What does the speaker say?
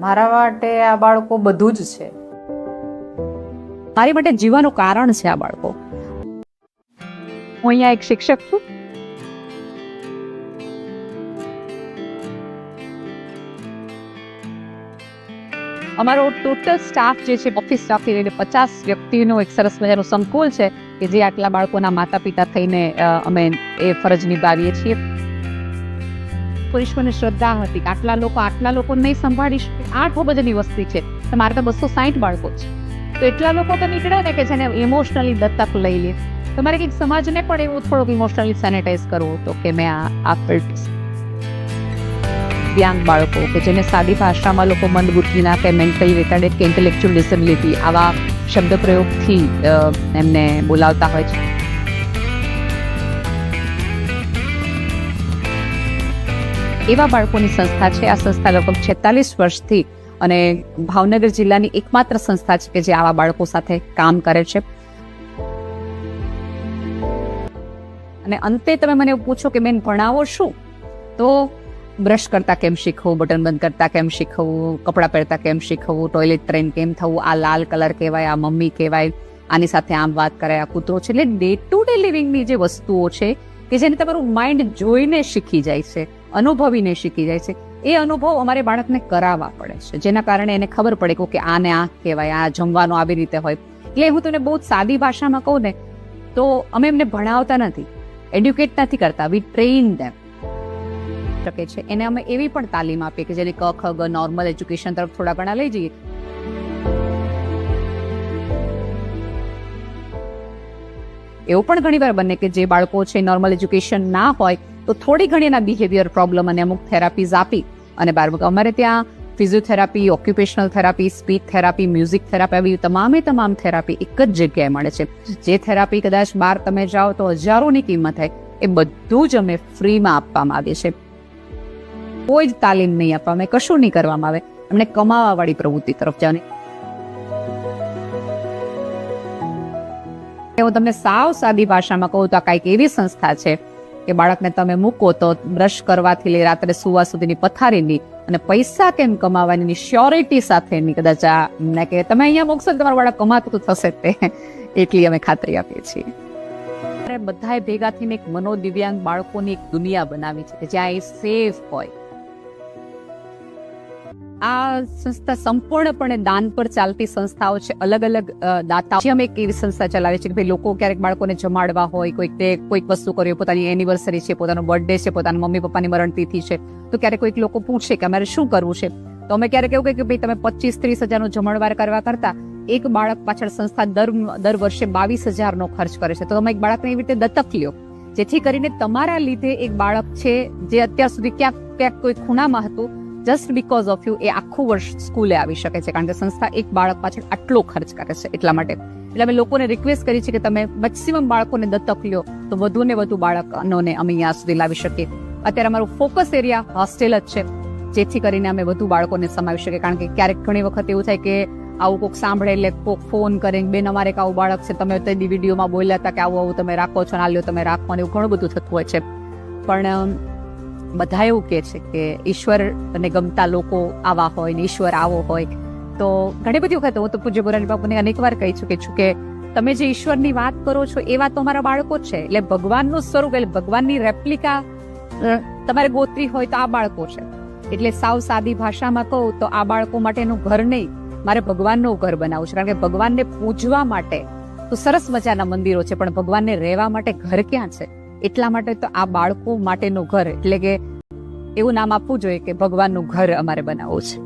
મારા માટે આ બાળકો બધું જ છે. મારી માટે જીવવાનું કારણ છે આ બાળકો. હું અહીંયા એક શિક્ષક છું. અમારો ટોટલ સ્ટાફ જે છે, ઓફિસ સ્ટાફથી લઈને 50 વ્યક્તિનો એક સરસ મજાનું સંકુલ છે કે જે આટલા બાળકોના માતા પિતા થઈને અમે એ ફરજ નિભાવીએ છીએ. પુરુષોને શ્રદ્ધા હતી કે આટલા લોકો નહીં સંભાળી શકે. 8 બજની વસ્તી છે, તમારે તો 260 બાળકો છે, તો એટલા લોકો તો નીકળે ને કે જેને ઇમોશનલી દત્તક લઈ લે. તમારે કંઈક સમાજને પણ એવું થોડુંક ઇમોશનલી સેનિટાઈઝ કરવું હતો કે મેં આ ફિલ્ડ દિવ્યાંગ બાળકો કે જેને સાદી ભાષામાં લોકો મંદબુદ્ધિના કે મેન્ટલી રિટાર્ડેડ કે ઇન્ટેલેક્ચ્યુઅલ ડિસેબિલિટી આવા શબ્દ પ્રયોગથી એમને બોલાવતા હોય છે. એવા બાળકોની સંસ્થા છે. આ સંસ્થા લગભગ 46 વર્ષથી અને ભાવનગર જિલ્લાની એકમાત્ર સંસ્થા છે કે જે આવા બાળકો સાથે કામ કરે છે. અને અંતે તમે મને એવું પૂછો કે બેન ભણાવો શું, તો બ્રશ કરતા કેમ શીખવું, બટન બંધ કરતા કેમ શીખવું, કપડાં પહેરતા કેમ શીખવું, ટોયલેટ ટ્રેન કેમ થવું, આ લાલ કલર કહેવાય, આ મમ્મી કહેવાય, આની સાથે આમ વાત કરાય, આ કૂતરો છે. એટલે ડે ટુ ડે લિવિંગની જે વસ્તુઓ છે કે જેને તમારું માઇન્ડ જોઈને શીખી જાય છે, અનુભવીને શીખી જાય છે, એ અનુભવ અમારે બાળકને કરાવવા પડે છે, જેના કારણે એને ખબર પડે કે આને આ કહેવાય, આ જમવાનું આવી રીતે હોય. એટલે હું તમને બહુ સાદી ભાષામાં કહું ને તો અમે એમને ભણાવતા નથી, એડ્યુકેટ નથી કરતા, વી ટ્રેન ધેમ શકે છે. એને અમે એવી પણ તાલીમ આપીએ કે જેને ક ખ ગ નોર્મલ એજ્યુકેશન તરફ થોડા ઘણા લઈ જઈએ. એવું પણ ઘણી વાર બને કે જે બાળકો છે નોર્મલ એજ્યુકેશન ના હોય તો થોડી ઘણી એના બિહેવિયર પ્રોબ્લેમ અને અમુક થેરાપીઝ આપી અને અમારે ત્યાં physiotherapy, occupational therapy, speech therapy, music therapy, આવી તમામ થેરાપી એક જ જગ્યાએ મળે છે. જે થેરાપી કદાચ બહાર તમે જાઓ તો હજારોની કિંમત થાય, એ બધું જ અમે ફ્રીમાં આપવામાં આવે છે. કોઈ જ તાલીમ નહીં આપવામાં આવે, કશું નહીં કરવામાં આવે. એમને કમાવા વાળી પ્રવૃત્તિ તરફ જવાની. હું તમને સાવ સાદી ભાષામાં કહું તો આ કાંઈક એવી સંસ્થા છે કે બાળકને તમે મૂકો તો બ્રશ કરવાથી લઈ રાત્રે સુવા સુધીની પથારીની અને પૈસા કેમ કમાવાની શ્યોરિટી સાથેની કદાચ આ કે તમે અહીંયા મૂકશો તમારું બાળક કમાતું તો થશે તે એટલી અમે ખાતરી આપીએ છીએ. બધાએ ભેગા થઈને એક મનોદિવ્યાંગ બાળકોની એક દુનિયા બનાવી છે કે જ્યાં એ સેફ હોય. આ સંસ્થા સંપૂર્ણપણે દાન પર ચાલતી સંસ્થાઓ છે. અલગ અલગ દાતાઓ અમે એક એવી સંસ્થા ચલાવી છે કે ભાઈ લોકો ક્યારેક બાળકોને જમાડવા હોય, કોઈક વસ્તુ કરવી, પોતાની એનિવર્સરી છે, પોતાનો બર્થડે છે, પોતાના મમ્મી પપ્પાની મરણતિથિ છે, તો ક્યારેક કોઈક લોકો પૂછે કે અમારે શું કરવું છે, તો અમે ક્યારેક એવું કહીએ કે ભાઈ તમે 25-30 હજારનો જમણવાર કરવા કરતા એક બાળક પાછળ સંસ્થા દર વર્ષે 22,000નો ખર્ચ કરે છે. તો તમે એક બાળકને એવી રીતે દત્તક લ્યો, જેથી કરીને તમારા લીધે એક બાળક છે જે અત્યાર સુધી ક્યાંક કોઈ ખૂણામાં હતું, જસ્ટ બીકોઝ ઓફ યુ એ આખું વર્ષ સ્કૂલે આવી શકે છે, કારણ કે સંસ્થા એક બાળક પાછળ આટલો ખર્ચ કરે છે એટલા માટે. એટલે અમે લોકોને રિક્વેસ્ટ કરી છે કે તમે મેક્સિમમ બાળકોને દત્તક લ્યો તો વધુ ને વધુ બાળકોને અમે અહીંયા સુધી લાવી શકીએ. અત્યારે અમારું ફોકસ એરિયા હોસ્ટેલ જ છે, જેથી કરીને અમે વધુ બાળકોને સમાવી શકીએ. કારણ કે ક્યારેક ઘણી વખત એવું થાય કે આવું કોઈક સાંભળે એટલે કોઈક ફોન કરે, બેન અમારે એક આવું બાળક છે, તમે તે વિડીયોમાં બોલ્યા હતા કે આવું તમે રાખો છો, ના લ્યો તમે રાખો, એવું ઘણું બધું થતું હોય છે. પણ બધા એવું કહે છે કે ઈશ્વરને ગમતા લોકો આવા હોય ને ઈશ્વર આવો હોય. તો ઘણી બધી વખત હું તો પૂજ્ય મોરારી બાપુને અનેકવાર કહી ચૂકી છું કે તમે જે ઈશ્વરની વાત કરો છો એવા તો અમારા બાળકો જ છે. એટલે ભગવાનનું સ્વરૂપ, એટલે ભગવાનની રેપ્લિકા તમારે ગોતવી હોય તો આ બાળકો છે. એટલે સાવ સાદી ભાષામાં કહું તો આ બાળકો માટેનું ઘર નહીં, મારે ભગવાનનું ઘર બનાવવું છે. કારણ કે ભગવાનને પૂજવા માટે તો સરસ મજાના મંદિરો છે, પણ ભગવાનને રહેવા માટે ઘર ક્યાં છે? એટલા માટે તો આ બાળકો માટેનું ઘર, એટલે કે એવું નામ આપવું જોઈએ કે ભગવાનનું ઘર અમારે બનાવવું છે.